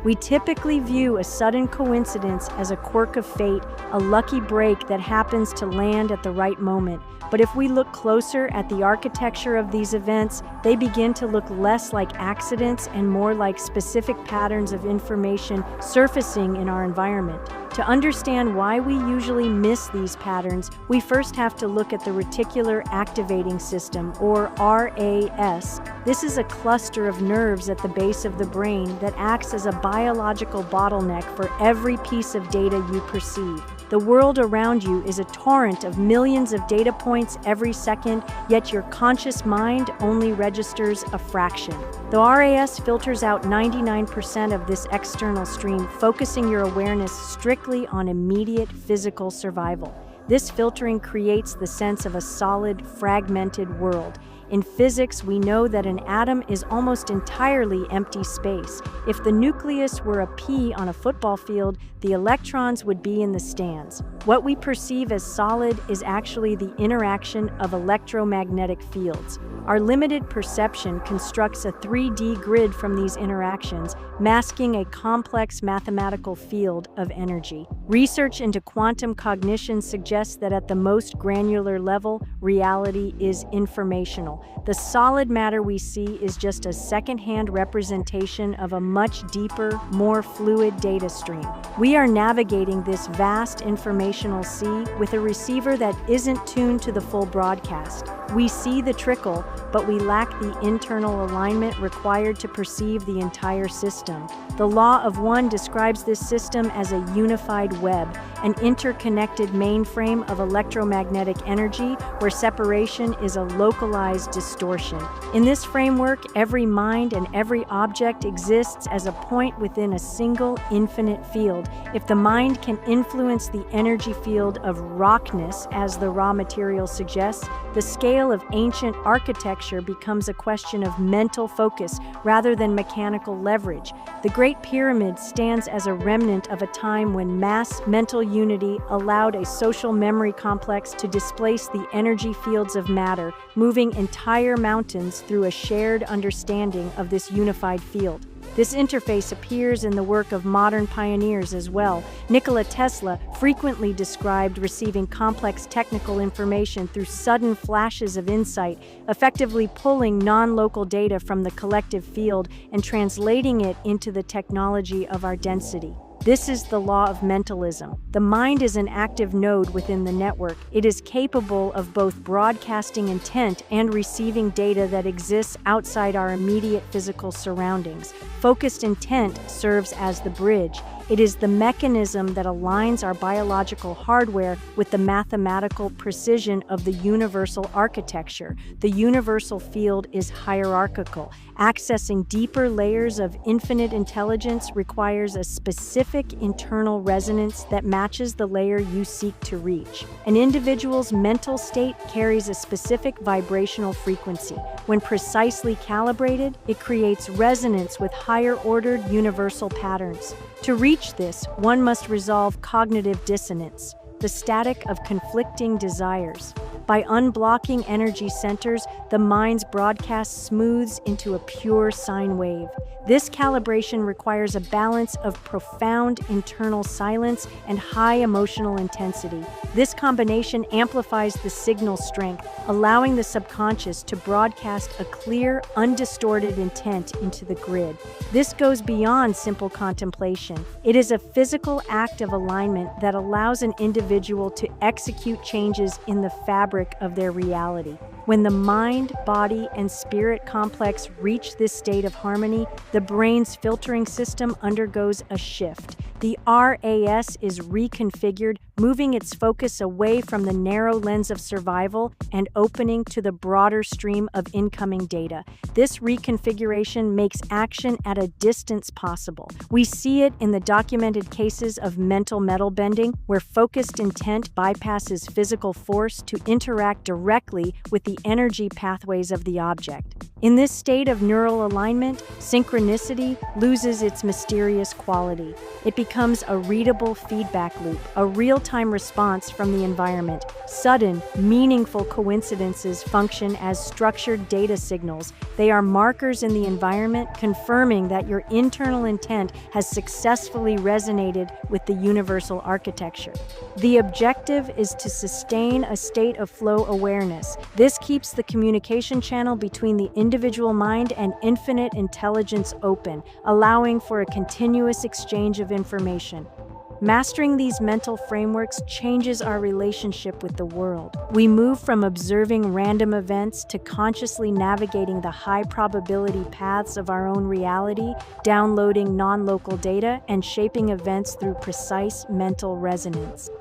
We typically view a sudden coincidence as a quirk of fate, a lucky break that happens to land at the right moment. But if we look closer at the architecture of these events, they begin to look less like accidents and more like specific patterns of information surfacing in our environment. To understand why we usually miss these patterns, we first have to look at the Reticular Activating System, or RAS. This is a cluster of nerves at the base of the brain that acts as a biological bottleneck for every piece of data you perceive. The world around you is a torrent of millions of data points every second, yet your conscious mind only registers a fraction. The RAS filters out 99% of this external stream, focusing your awareness strictly on immediate physical survival. This filtering creates the sense of a solid, fragmented world. In physics, we know that an atom is almost entirely empty space. If the nucleus were a pea on a football field, the electrons would be in the stands. What we perceive as solid is actually the interaction of electromagnetic fields. Our limited perception constructs a 3D grid from these interactions, masking a complex mathematical field of energy. Research into quantum cognition suggests that at the most granular level, reality is informational. The solid matter we see is just a second-hand representation of a much deeper, more fluid data stream. We are navigating this vast informational sea with a receiver that isn't tuned to the full broadcast. We see the trickle, but we lack the internal alignment required to perceive the entire system. The Law of One describes this system as a unified web, an interconnected mainframe of electromagnetic energy where separation is a localized distortion. In this framework, every mind and every object exists as a point within a single infinite field. If the mind can influence the energy field of rockness, as the raw material suggests, the scale of ancient architecture becomes a question of mental focus rather than mechanical leverage. The Great Pyramid stands as a remnant of a time when mass mental unity allowed a social memory complex to displace the energy fields of matter, moving entire mountains through a shared understanding of this unified field. This interface appears in the work of modern pioneers as well. Nikola Tesla frequently described receiving complex technical information through sudden flashes of insight, effectively pulling non-local data from the collective field and translating it into the technology of our density. This is the law of mentalism. The mind is an active node within the network. It is capable of both broadcasting intent and receiving data that exists outside our immediate physical surroundings. Focused intent serves as the bridge. It is the mechanism that aligns our biological hardware with the mathematical precision of the universal architecture. The universal field is hierarchical. Accessing deeper layers of infinite intelligence requires a specific internal resonance that matches the layer you seek to reach. An individual's mental state carries a specific vibrational frequency. When precisely calibrated, it creates resonance with higher-ordered universal patterns. To reach this, one must resolve cognitive dissonance, the static of conflicting desires. By unblocking energy centers, the mind's broadcast smooths into a pure sine wave. This calibration requires a balance of profound internal silence and high emotional intensity. This combination amplifies the signal strength, allowing the subconscious to broadcast a clear, undistorted intent into the grid. This goes beyond simple contemplation. It is a physical act of alignment that allows an individual to execute changes in the fabric of their reality. When the mind, body, and spirit complex reach this state of harmony, the brain's filtering system undergoes a shift. The RAS is reconfigured, moving its focus away from the narrow lens of survival and opening to the broader stream of incoming data. This reconfiguration makes action at a distance possible. We see it in the documented cases of mental metal bending, where focused intent bypasses physical force to interact directly with the energy pathways of the object. In this state of neural alignment, synchronicity loses its mysterious quality. It becomes a readable feedback loop, a real-time real-time response from the environment. Sudden, meaningful coincidences function as structured data signals. They are markers in the environment confirming that your internal intent has successfully resonated with the universal architecture. The objective is to sustain a state of flow awareness. This keeps the communication channel between the individual mind and infinite intelligence open, allowing for a continuous exchange of information. Mastering these mental frameworks changes our relationship with the world. We move from observing random events to consciously navigating the high-probability paths of our own reality, downloading non-local data, and shaping events through precise mental resonance.